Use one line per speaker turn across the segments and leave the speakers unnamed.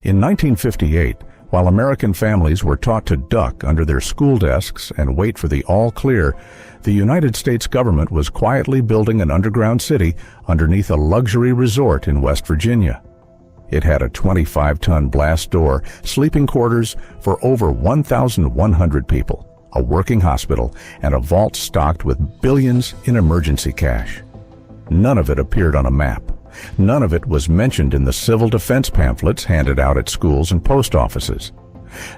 In 1958, while American families were taught to duck under their school desks and wait for the all clear, the United States government was quietly building an underground city underneath a luxury resort in West Virginia. It had a 25-ton blast door, sleeping quarters for over 1,100 people, a working hospital, and a vault stocked with billions in emergency cash. None of it appeared on a map. None of it was mentioned in the civil defense pamphlets handed out at schools and post offices.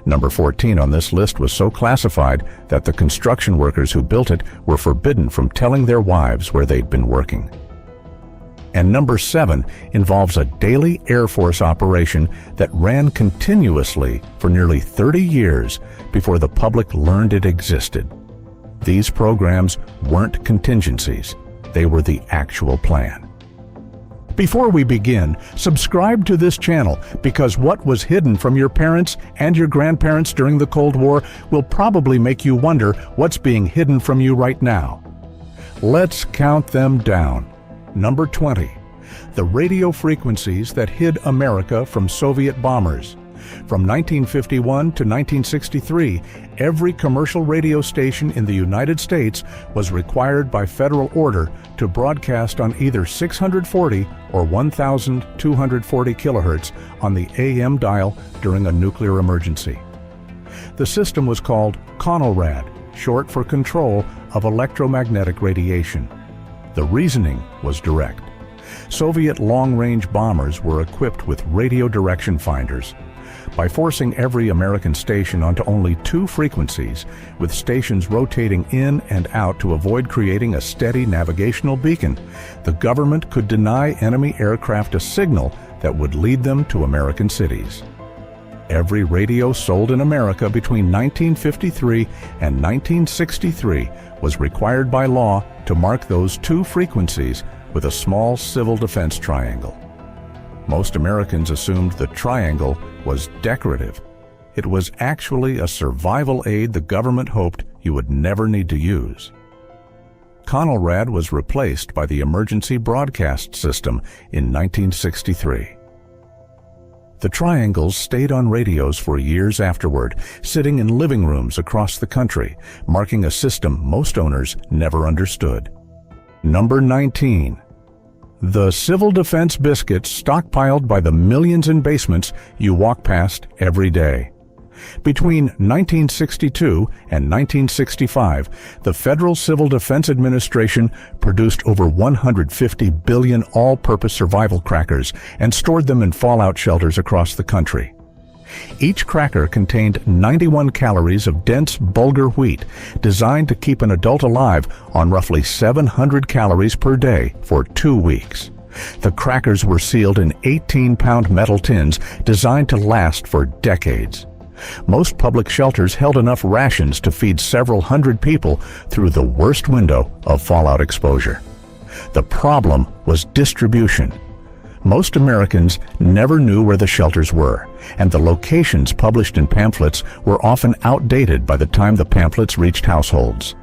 Number 14 on this list was so classified that the construction workers who built it were forbidden from telling their wives where they'd been working. And number 7 involves a daily Air Force operation that ran continuously for nearly 30 years before the public learned it existed. These programs weren't contingencies. They were the actual plan. Before we begin, subscribe to this channel because what was hidden from your parents and your grandparents during the Cold War will probably make you wonder what's being hidden from you right now. Let's count them down. Number 20. The radio frequencies that hid America from Soviet bombers. From 1951 to 1963, every commercial radio station in the United States was required by federal order to broadcast on either 640 or 1,240 kilohertz on the AM dial during a nuclear emergency. The system was called CONELRAD, short for Control of Electromagnetic Radiation. The reasoning was direct. Soviet long-range bombers were equipped with radio direction finders. By forcing every American station onto only 2 frequencies, with stations rotating in and out to avoid creating a steady navigational beacon, the government could deny enemy aircraft a signal that would lead them to American cities. Every radio sold in America between 1953 and 1963 was required by law to mark those 2 frequencies with a small civil defense triangle. Most Americans assumed the triangle was decorative. It was actually a survival aid the government hoped you would never need to use. CONELRAD was replaced by the Emergency Broadcast System in 1963. The triangles stayed on radios for years afterward, sitting in living rooms across the country, marking a system most owners never understood. Number 19. The civil defense biscuits stockpiled by the millions in basements you walk past every day. Between 1962 and 1965, the Federal Civil Defense Administration produced over 150 billion all-purpose survival crackers and stored them in fallout shelters across the country. Each cracker contained 91 calories of dense bulgur wheat, designed to keep an adult alive on roughly 700 calories per day for 2 weeks. The crackers were sealed in 18-pound metal tins designed to last for decades. Most public shelters held enough rations to feed several hundred people through the worst window of fallout exposure. The problem was distribution. Most Americans never knew where the shelters were, and the locations published in pamphlets were often outdated by the time the pamphlets reached households.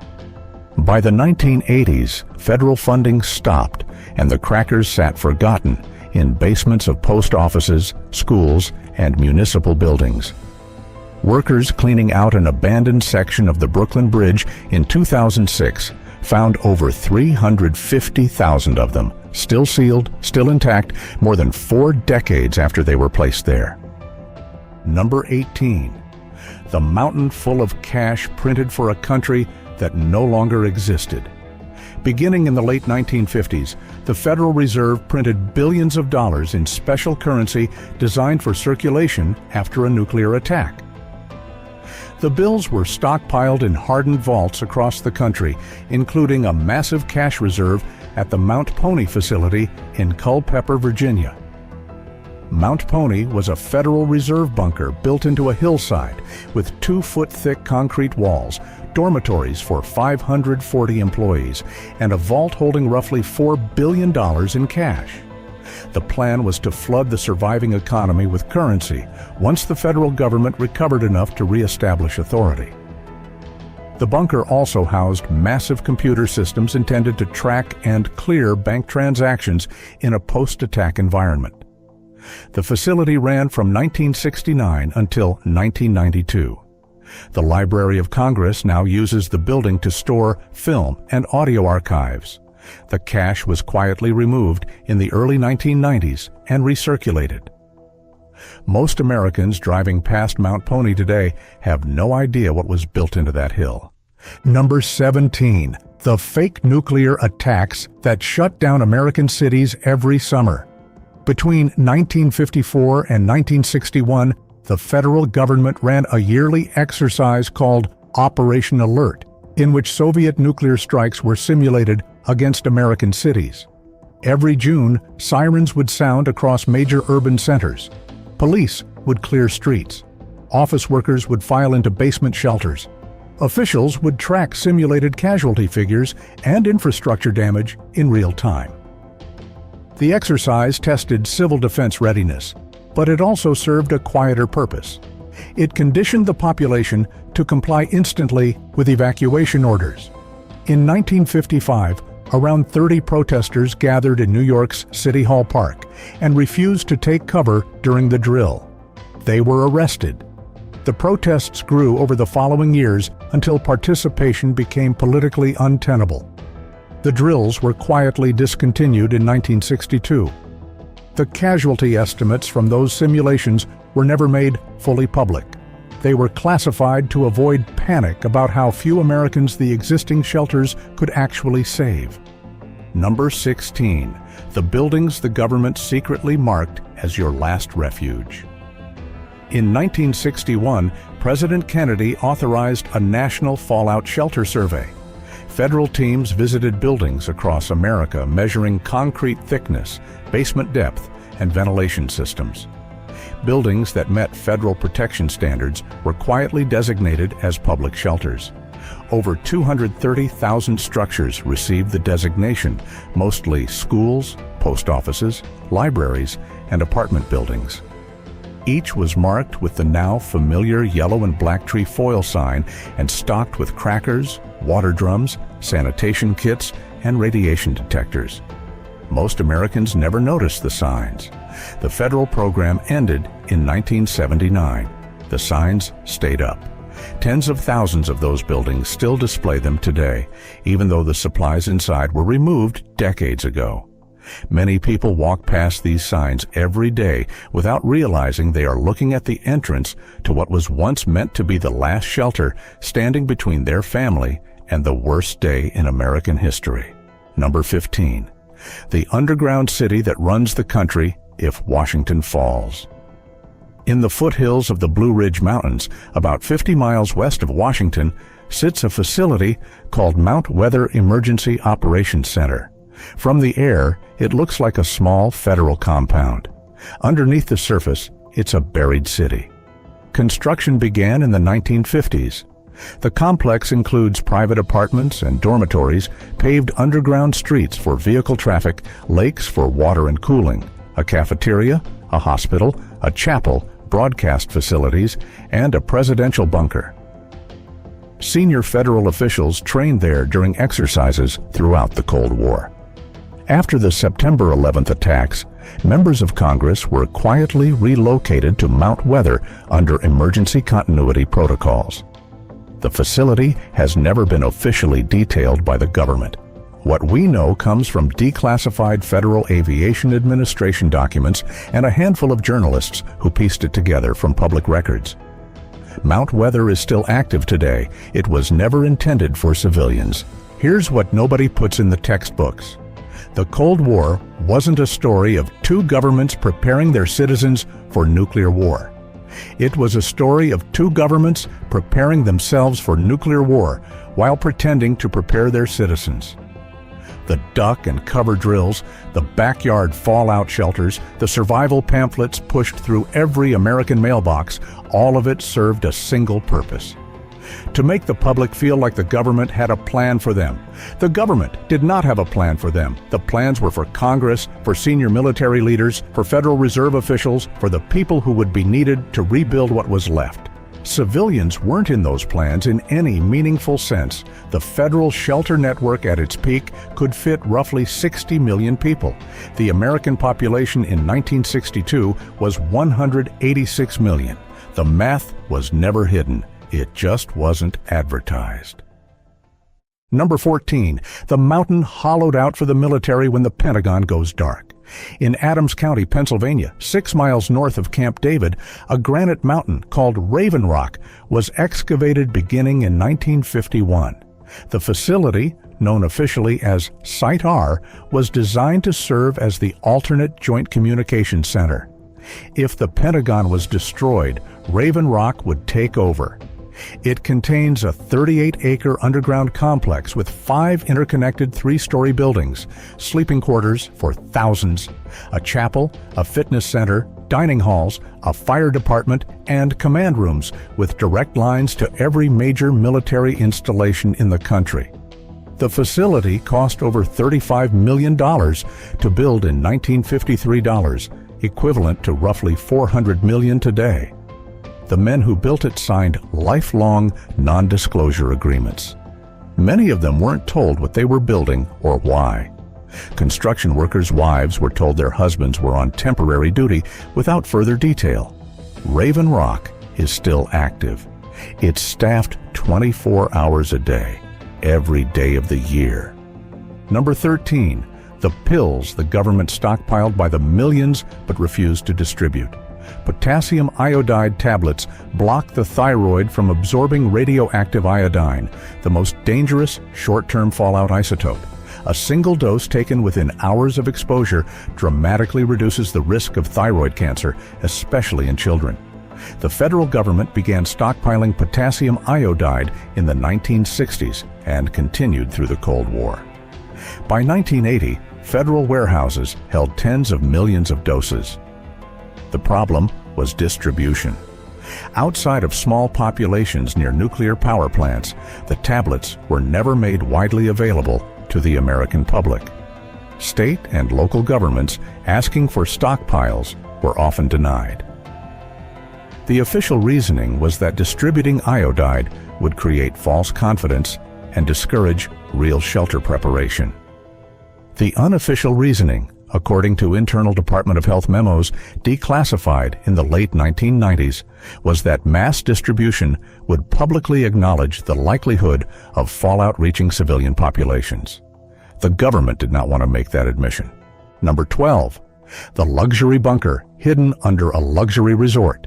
By the 1980s, federal funding stopped, and the crackers sat forgotten in basements of post offices, schools, and municipal buildings. Workers cleaning out an abandoned section of the Brooklyn Bridge in 2006 found over 350,000 of them, still sealed, still intact, more than 4 decades after they were placed there. Number 18. The mountain full of cash printed for a country that no longer existed. Beginning in the late 1950s, the Federal Reserve printed billions of dollars in special currency designed for circulation after a nuclear attack. The bills were stockpiled in hardened vaults across the country, including a massive cash reserve at the Mount Pony facility in Culpeper, Virginia. Mount Pony was a Federal Reserve bunker built into a hillside with 2-foot-thick concrete walls, dormitories for 540 employees, and a vault holding roughly $4 billion in cash. The plan was to flood the surviving economy with currency once the federal government recovered enough to reestablish authority. The bunker also housed massive computer systems intended to track and clear bank transactions in a post-attack environment. The facility ran from 1969 until 1992. The Library of Congress now uses the building to store film and audio archives. The cache was quietly removed in the early 1990s and recirculated. Most Americans driving past Mount Pony today have no idea what was built into that hill. Number 17. The fake nuclear attacks that shut down American cities every summer. Between 1954 and 1961, the federal government ran a yearly exercise called Operation Alert, in which Soviet nuclear strikes were simulated against American cities. Every June, sirens would sound across major urban centers. Police would clear streets. Office workers would file into basement shelters. Officials would track simulated casualty figures and infrastructure damage in real time. The exercise tested civil defense readiness, but it also served a quieter purpose. It conditioned the population to comply instantly with evacuation orders. In 1955, around 30 protesters gathered in New York's City Hall Park and refused to take cover during the drill. They were arrested. The protests grew over the following years until participation became politically untenable. The drills were quietly discontinued in 1962. The casualty estimates from those simulations were never made fully public. They were classified to avoid panic about how few Americans the existing shelters could actually save. Number 16. The buildings the government secretly marked as your last refuge. In 1961, President Kennedy authorized a national fallout shelter survey. Federal teams visited buildings across America measuring concrete thickness, basement depth, and ventilation systems. Buildings that met federal protection standards were quietly designated as public shelters. Over 230,000 structures received the designation, mostly schools, post offices, libraries, and apartment buildings. Each was marked with the now familiar yellow and black tree foil sign and stocked with crackers, water drums, sanitation kits, and radiation detectors. Most Americans never noticed the signs. The federal program ended in 1979. The signs stayed up. Tens of thousands of those buildings still display them today, even though the supplies inside were removed decades ago. Many people walk past these signs every day without realizing they are looking at the entrance to what was once meant to be the last shelter standing between their family and the worst day in American history. Number 15. The underground city that runs the country if Washington falls. In the foothills of the Blue Ridge Mountains, about 50 miles west of Washington, sits a facility called Mount Weather Emergency Operations Center. From the air, it looks like a small federal compound. Underneath the surface, it's a buried city. Construction began in the 1950s. The complex includes private apartments and dormitories, paved underground streets for vehicle traffic, lakes for water and cooling, a cafeteria, a hospital, a chapel, broadcast facilities, and a presidential bunker. Senior federal officials trained there during exercises throughout the Cold War. After the September 11th attacks, members of Congress were quietly relocated to Mount Weather under emergency continuity protocols. The facility has never been officially detailed by the government. What we know comes from declassified Federal Aviation Administration documents and a handful of journalists who pieced it together from public records. Mount Weather is still active today. It was never intended for civilians. Here's what nobody puts in the textbooks. The Cold War wasn't a story of two governments preparing their citizens for nuclear war. It was a story of two governments preparing themselves for nuclear war while pretending to prepare their citizens. The duck and cover drills, the backyard fallout shelters, the survival pamphlets pushed through every American mailbox, all of it served a single purpose: to make the public feel like the government had a plan for them. The government did not have a plan for them. The plans were for Congress, for senior military leaders, for Federal Reserve officials, for the people who would be needed to rebuild what was left. Civilians weren't in those plans in any meaningful sense. The federal shelter network at its peak could fit roughly 60 million people. The American population in 1962 was 186 million. The math was never hidden. It just wasn't advertised. Number 14, the mountain hollowed out for the military when the Pentagon goes dark. In Adams County, Pennsylvania, 6 miles north of Camp David, a granite mountain called Raven Rock was excavated beginning in 1951. The facility, known officially as Site R, was designed to serve as the alternate Joint Communications Center. If the Pentagon was destroyed, Raven Rock would take over. It contains a 38-acre underground complex with 5 interconnected 3-story buildings, sleeping quarters for thousands, a chapel, a fitness center, dining halls, a fire department, and command rooms with direct lines to every major military installation in the country. The facility cost over $35 million to build in 1953 dollars, equivalent to roughly $400 million today. The men who built it signed lifelong non-disclosure agreements. Many of them weren't told what they were building or why. Construction workers' wives were told their husbands were on temporary duty without further detail. Raven Rock is still active. It's staffed 24 hours a day, every day of the year. Number 13, the pills the government stockpiled by the millions but refused to distribute. Potassium iodide tablets block the thyroid from absorbing radioactive iodine, the most dangerous short-term fallout isotope. A single dose taken within hours of exposure dramatically reduces the risk of thyroid cancer, especially in children. The federal government began stockpiling potassium iodide in the 1960s and continued through the Cold War. By 1980, federal warehouses held tens of millions of doses. The problem was distribution. Outside of small populations near nuclear power plants, the tablets were never made widely available to the American public. State and local governments asking for stockpiles were often denied. The official reasoning was that distributing iodide would create false confidence and discourage real shelter preparation. The unofficial reasoning, according to internal Department of Health memos declassified in the late 1990s, was that mass distribution would publicly acknowledge the likelihood of fallout reaching civilian populations. The government did not want to make that admission. Number 12, the luxury bunker hidden under a luxury resort.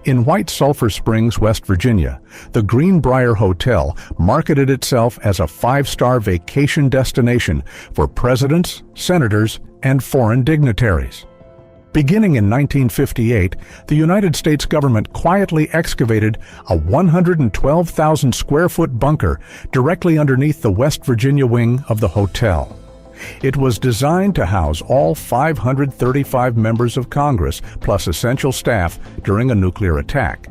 In White Sulphur Springs, West Virginia, the Greenbrier Hotel marketed itself as a 5-star vacation destination for presidents, senators, and foreign dignitaries. Beginning in 1958, the United States government quietly excavated a 112,000 square foot bunker directly underneath the West Virginia wing of the hotel. It was designed to house all 535 members of Congress, plus essential staff, during a nuclear attack.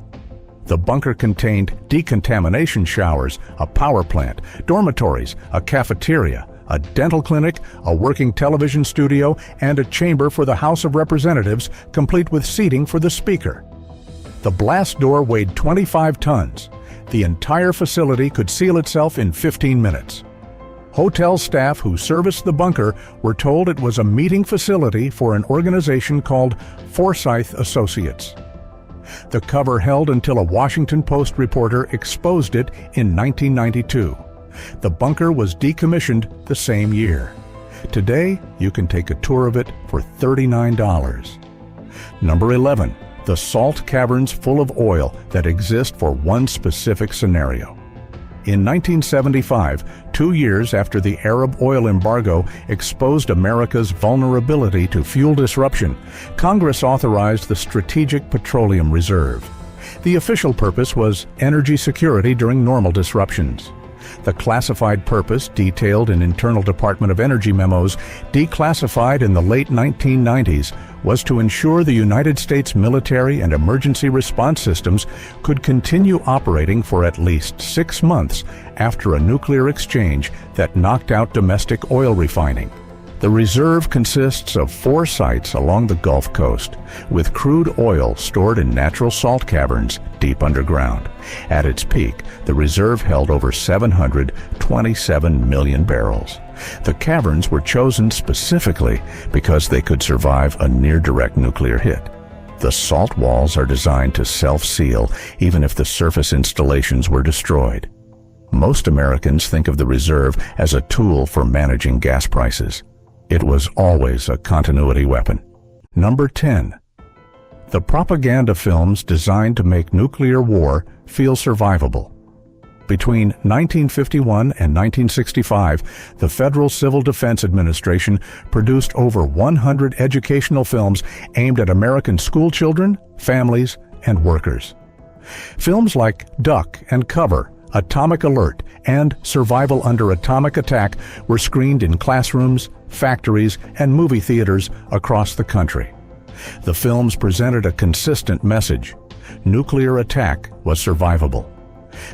The bunker contained decontamination showers, a power plant, dormitories, a cafeteria, a dental clinic, a working television studio, and a chamber for the House of Representatives, complete with seating for the Speaker. The blast door weighed 25 tons. The entire facility could seal itself in 15 minutes. Hotel staff who serviced the bunker were told it was a meeting facility for an organization called Forsyth Associates. The cover held until a Washington Post reporter exposed it in 1992. The bunker was decommissioned the same year. Today, you can take a tour of it for $39. Number 11, the salt caverns full of oil that exist for one specific scenario. In 1975, 2 years after the Arab oil embargo exposed America's vulnerability to fuel disruption, Congress authorized the Strategic Petroleum Reserve. The official purpose was energy security during normal disruptions. The classified purpose, detailed in internal Department of Energy memos declassified in the late 1990s, was to ensure the United States military and emergency response systems could continue operating for at least 6 months after a nuclear exchange that knocked out domestic oil refining. The reserve consists of 4 sites along the Gulf Coast, with crude oil stored in natural salt caverns deep underground. At its peak, the reserve held over 727 million barrels. The caverns were chosen specifically because they could survive a near-direct nuclear hit. The salt walls are designed to self-seal even if the surface installations were destroyed. Most Americans think of the reserve as a tool for managing gas prices. It was always a continuity weapon. Number 10. The propaganda films designed to make nuclear war feel survivable. Between 1951 and 1965, the Federal Civil Defense Administration produced over 100 educational films aimed at American schoolchildren, families, and workers. Films like Duck and Cover, Atomic Alert, and Survival Under Atomic Attack were screened in classrooms, factories, and movie theaters across the country. The films presented a consistent message. Nuclear attack was survivable.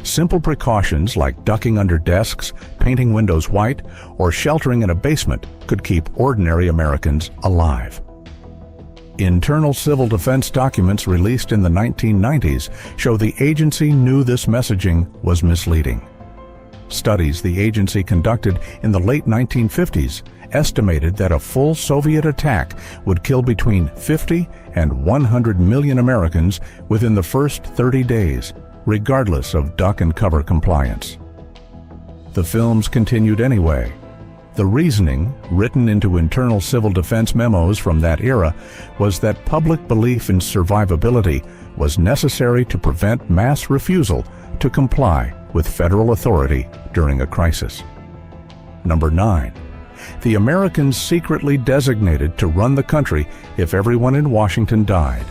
Simple precautions like ducking under desks, painting windows white, or sheltering in a basement could keep ordinary Americans alive. Internal civil defense documents released in the 1990s show the agency knew this messaging was misleading. Studies the agency conducted in the late 1950s estimated that a full Soviet attack would kill between 50 and 100 million Americans within the first 30 days, regardless of duck and cover compliance. The films continued anyway. The reasoning, written into internal civil defense memos from that era, was that public belief in survivability was necessary to prevent mass refusal to comply with federal authority during a crisis. Number 9. The Americans secretly designated to run the country if everyone in Washington died.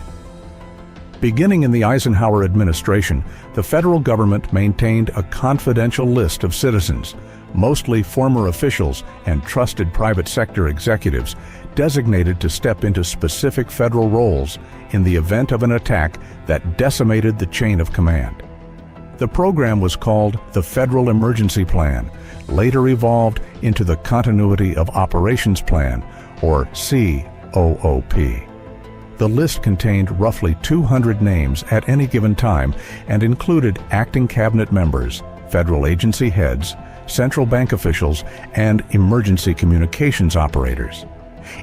Beginning in the Eisenhower administration, the federal government maintained a confidential list of citizens, mostly former officials and trusted private sector executives, designated to step into specific federal roles in the event of an attack that decimated the chain of command. The program was called the Federal Emergency Plan, later evolved into the Continuity of Operations Plan, or COOP. The list contained roughly 200 names at any given time and included acting cabinet members, federal agency heads, central bank officials, and emergency communications operators.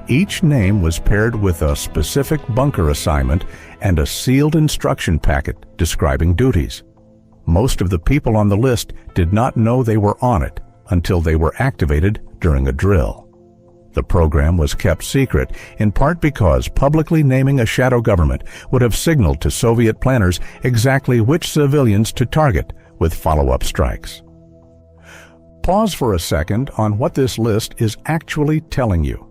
Each name was paired with a specific bunker assignment and a sealed instruction packet describing duties. Most of the people on the list did not know they were on it until they were activated during a drill. The program was kept secret, in part because publicly naming a shadow government would have signaled to Soviet planners exactly which civilians to target with follow-up strikes. Pause for a second on what this list is actually telling you.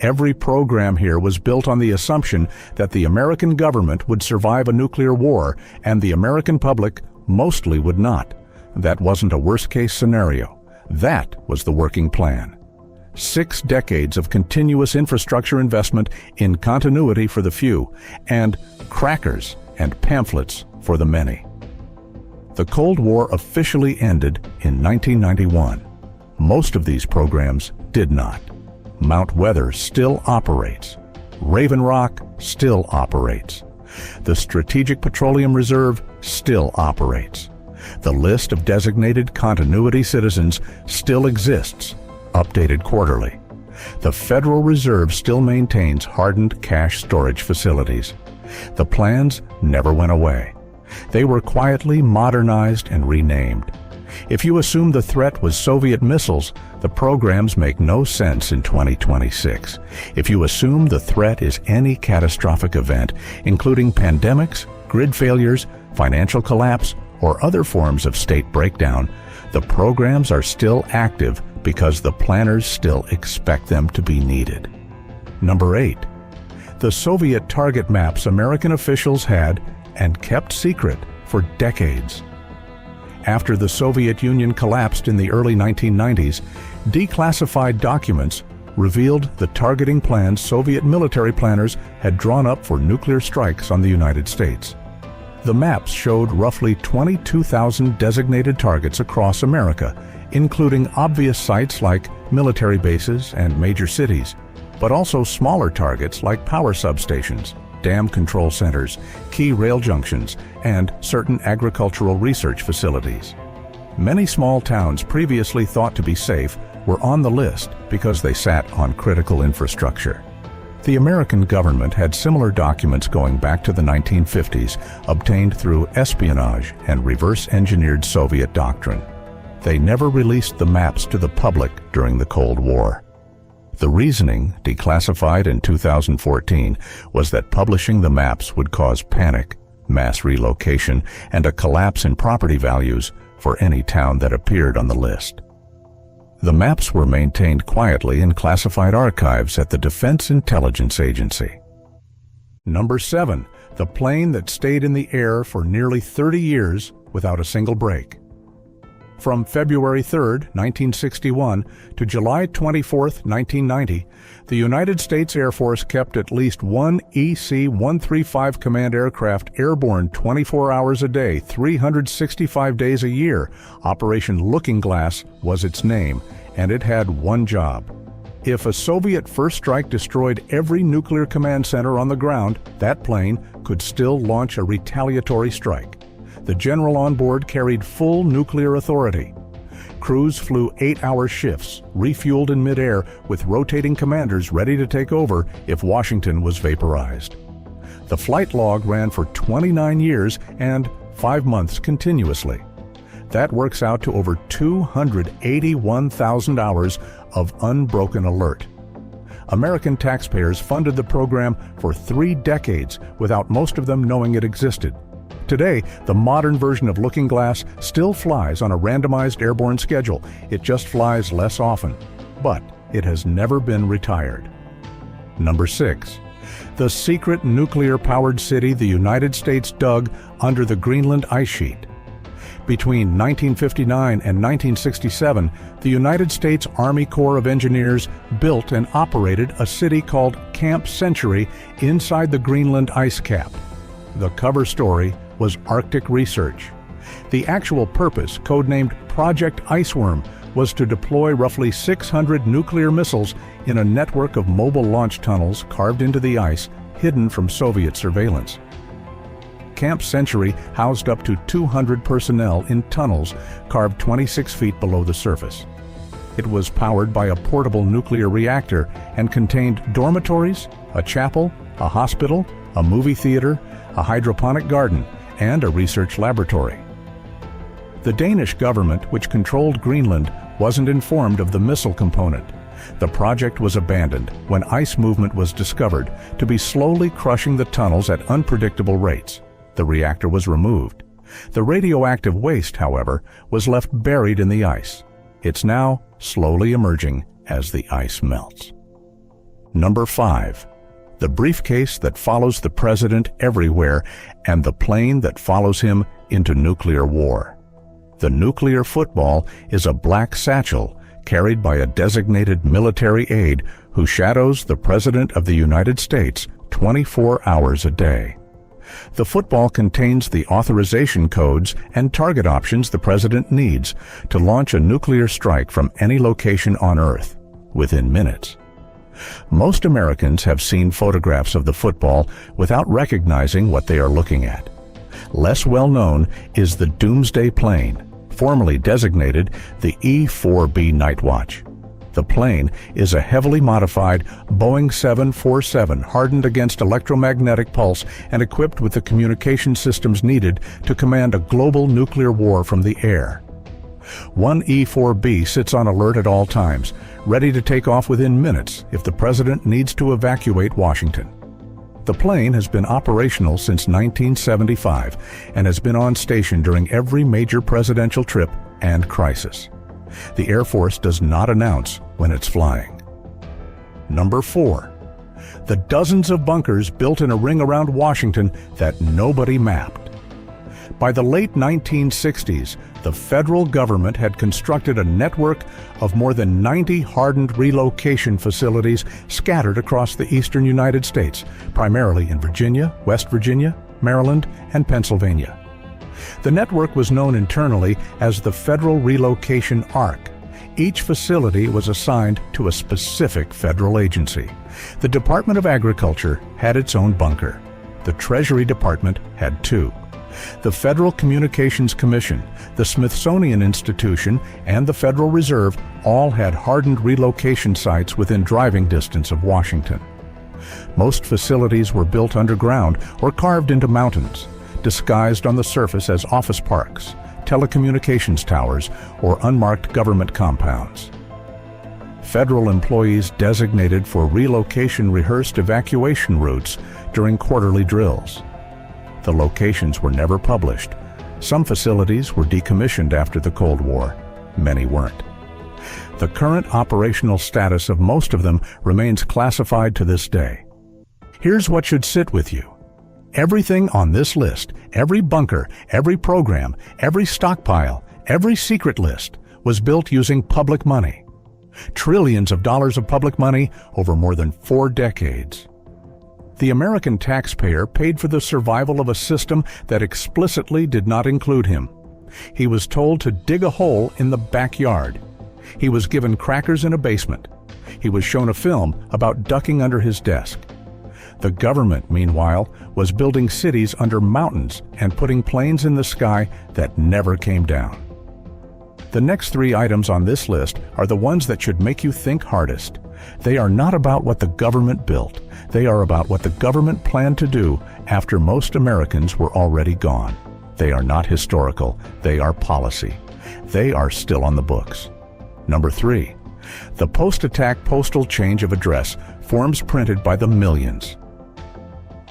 Every program here was built on the assumption that the American government would survive a nuclear war and the American public mostly would not. That wasn't a worst-case scenario. That was the working plan. 6 decades of continuous infrastructure investment in continuity for the few, and crackers and pamphlets for the many. The Cold War officially ended in 1991. Most of these programs did not. Mount Weather still operates. Raven Rock still operates. The Strategic Petroleum Reserve still operates. The list of designated continuity citizens still exists, updated quarterly. The Federal Reserve still maintains hardened cash storage facilities. The plans never went away. They were quietly modernized and renamed. If you assume the threat was Soviet missiles, the programs make no sense in 2026. If you assume the threat is any catastrophic event, including pandemics, grid failures, financial collapse, or other forms of state breakdown, the programs are still active because the planners still expect them to be needed. Number 8. The Soviet target maps American officials had and kept secret for decades. After the Soviet Union collapsed in the early 1990s, declassified documents revealed the targeting plans Soviet military planners had drawn up for nuclear strikes on the United States. The maps showed roughly 22,000 designated targets across America, including obvious sites like military bases and major cities, but also smaller targets like power substations, dam control centers, key rail junctions, and certain agricultural research facilities. Many small towns previously thought to be safe were on the list because they sat on critical infrastructure. The American government had similar documents going back to the 1950s, obtained through espionage and reverse-engineered Soviet doctrine. They never released the maps to the public during the Cold War. The reasoning, declassified in 2014, was that publishing the maps would cause panic, mass relocation, and a collapse in property values for any town that appeared on the list. The maps were maintained quietly in classified archives at the Defense Intelligence Agency. Number 7. The plane that stayed in the air for nearly 30 years without a single break. From February 3, 1961 to July 24, 1990, the United States Air Force kept at least one EC-135 command aircraft airborne 24 hours a day, 365 days a year. Operation Looking Glass was its name, and it had one job. If a Soviet first strike destroyed every nuclear command center on the ground, that plane could still launch a retaliatory strike. The general on board carried full nuclear authority. Crews flew 8-hour shifts, refueled in midair, with rotating commanders ready to take over if Washington was vaporized. The flight log ran for 29 years and 5 months continuously. That works out to over 281,000 hours of unbroken alert. American taxpayers funded the program for 3 decades without most of them knowing it existed. Today, the modern version of Looking Glass still flies on a randomized airborne schedule. It just flies less often, but it has never been retired. Number 6. The secret nuclear-powered city the United States dug under the Greenland ice sheet. Between 1959 and 1967, the United States Army Corps of Engineers built and operated a city called Camp Century inside the Greenland ice cap. The cover story was Arctic research. The actual purpose, codenamed Project Iceworm, was to deploy roughly 600 nuclear missiles in a network of mobile launch tunnels carved into the ice, hidden from Soviet surveillance. Camp Century housed up to 200 personnel in tunnels carved 26 feet below the surface. It was powered by a portable nuclear reactor and contained dormitories, a chapel, a hospital, a movie theater, a hydroponic garden, and a research laboratory. The Danish government, which controlled Greenland, wasn't informed of the missile component. The project was abandoned when ice movement was discovered to be slowly crushing the tunnels at unpredictable rates. The reactor was removed. The radioactive waste, however, was left buried in the ice. It's now slowly emerging as the ice melts. Number 5. The briefcase that follows the president everywhere and the plane that follows him into nuclear war. The nuclear football is a black satchel carried by a designated military aide who shadows the President of the United States 24 hours a day. The football contains the authorization codes and target options the President needs to launch a nuclear strike from any location on Earth within minutes. Most Americans have seen photographs of the football without recognizing what they are looking at. Less well known is the Doomsday plane, formerly designated the E-4B Nightwatch. The plane is a heavily modified Boeing 747 hardened against electromagnetic pulse and equipped with the communication systems needed to command a global nuclear war from the air. One E-4B sits on alert at all times, ready to take off within minutes if the president needs to evacuate Washington. The plane has been operational since 1975 and has been on station during every major presidential trip and crisis. The Air Force does not announce when it's flying. Number 4. The dozens of bunkers built in a ring around Washington that nobody mapped. By the late 1960s, the federal government had constructed a network of more than 90 hardened relocation facilities scattered across the eastern United States, primarily in Virginia, West Virginia, Maryland, and Pennsylvania. The network was known internally as the Federal Relocation Arc. Each facility was assigned to a specific federal agency. The Department of Agriculture had its own bunker. The Treasury Department had two. The Federal Communications Commission, the Smithsonian Institution, and the Federal Reserve all had hardened relocation sites within driving distance of Washington. Most facilities were built underground or carved into mountains, disguised on the surface as office parks, telecommunications towers, or unmarked government compounds. Federal employees designated for relocation rehearsed evacuation routes during quarterly drills. The locations were never published. Some facilities were decommissioned after the Cold War. Many weren't. The current operational status of most of them remains classified to this day. Here's what should sit with you. Everything on this list, every bunker, every program, every stockpile, every secret list, was built using public money. Trillions of dollars of public money over more than 4 decades. The American taxpayer paid for the survival of a system that explicitly did not include him. He was told to dig a hole in the backyard. He was given crackers in a basement. He was shown a film about ducking under his desk. The government, meanwhile, was building cities under mountains and putting planes in the sky that never came down. The next 3 items on this list are the ones that should make you think hardest. They are not about what the government built. They are about what the government planned to do after most Americans were already gone. They are not historical. They are policy. They are still on the books. Number 3. The post-attack postal change of address, forms printed by the millions.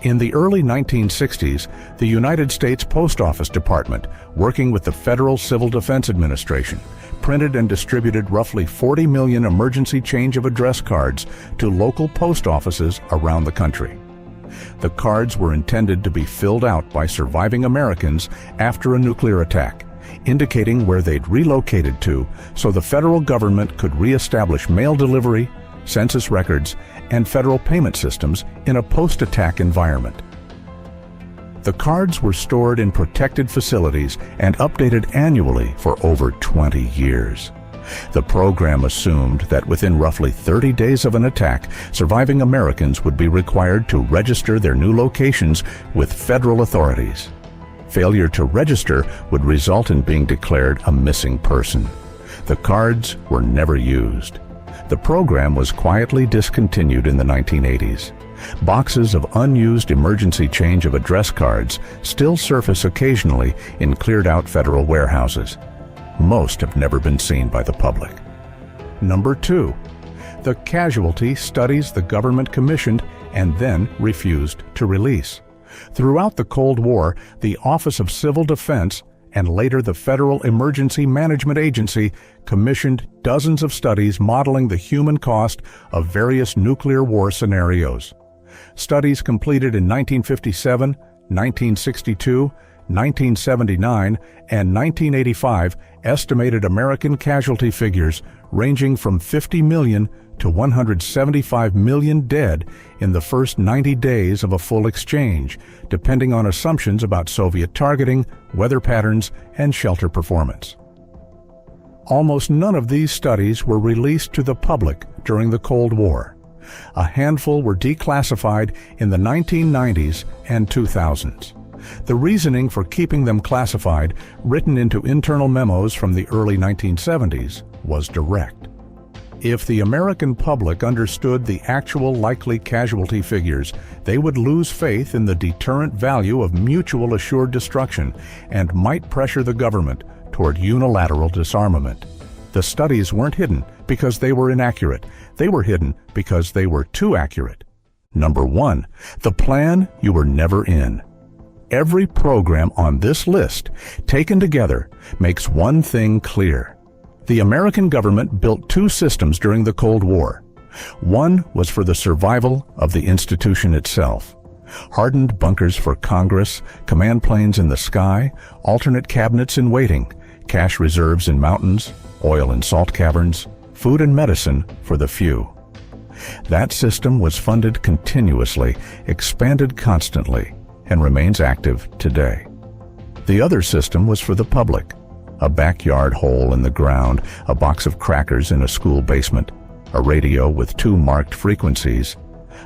In the early 1960s, the United States Post Office Department, working with the Federal Civil Defense Administration, printed and distributed roughly 40 million emergency change of address cards to local post offices around the country. The cards were intended to be filled out by surviving Americans after a nuclear attack, indicating where they'd relocated to so the federal government could reestablish mail delivery, census records, and federal payment systems in a post-attack environment. The cards were stored in protected facilities and updated annually for over 20 years. The program assumed that within roughly 30 days of an attack, surviving Americans would be required to register their new locations with federal authorities. Failure to register would result in being declared a missing person. The cards were never used. The program was quietly discontinued in the 1980s. Boxes of unused emergency change of address cards still surface occasionally in cleared-out federal warehouses. Most have never been seen by the public. Number 2. The casualty studies the government commissioned and then refused to release. Throughout the Cold War, the Office of Civil Defense and later the Federal Emergency Management Agency commissioned dozens of studies modeling the human cost of various nuclear war scenarios. Studies completed in 1957, 1962, 1979, and 1985 estimated American casualty figures ranging from 50 million to 175 million dead in the first 90 days of a full exchange, depending on assumptions about Soviet targeting, weather patterns, and shelter performance. Almost none of these studies were released to the public during the Cold War. A handful were declassified in the 1990s and 2000s. The reasoning for keeping them classified, written into internal memos from the early 1970s, was direct. If the American public understood the actual likely casualty figures, they would lose faith in the deterrent value of mutual assured destruction and might pressure the government toward unilateral disarmament. The studies weren't hidden because they were inaccurate. They were hidden because they were too accurate. Number 1, the plan you were never in. Every program on this list, taken together, makes one thing clear. The American government built 2 systems during the Cold War. One was for the survival of the institution itself. Hardened bunkers for Congress, command planes in the sky, alternate cabinets in waiting, cash reserves in mountains, oil and salt caverns, food and medicine for the few. That system was funded continuously, expanded constantly. and remains active today. The other system was for the public. A backyard hole in the ground, a box of crackers in a school basement, a radio with 2 marked frequencies,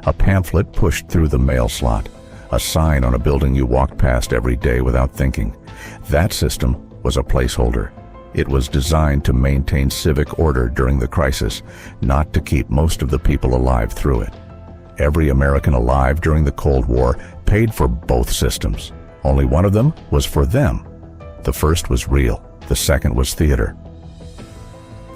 a pamphlet pushed through the mail slot, a sign on a building you walked past every day without thinking. That system was a placeholder. It was designed to maintain civic order during the crisis, not to keep most of the people alive through it. Every American alive during the Cold War paid for both systems. Only one of them was for them. The first was real. The second was theater.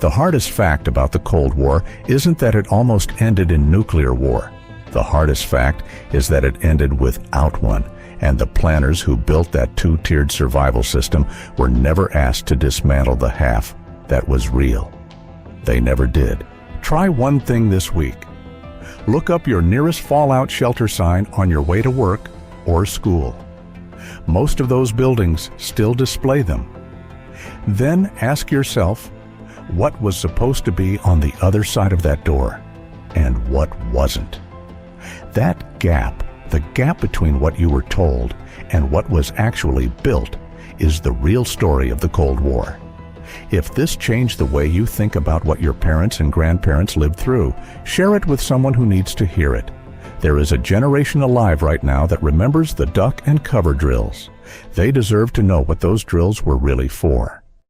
The hardest fact about the Cold War isn't that it almost ended in nuclear war. The hardest fact is that it ended without one, and the planners who built that 2-tiered survival system were never asked to dismantle the half that was real. They never did. Try one thing this week. Look up your nearest fallout shelter sign on your way to work or school. Most of those buildings still display them. Then ask yourself, what was supposed to be on the other side of that door, and what wasn't? That gap, the gap between what you were told and what was actually built, is the real story of the Cold War. If this changed the way you think about what your parents and grandparents lived through, share it with someone who needs to hear it. There is a generation alive right now that remembers the duck and cover drills. They deserve to know what those drills were really for.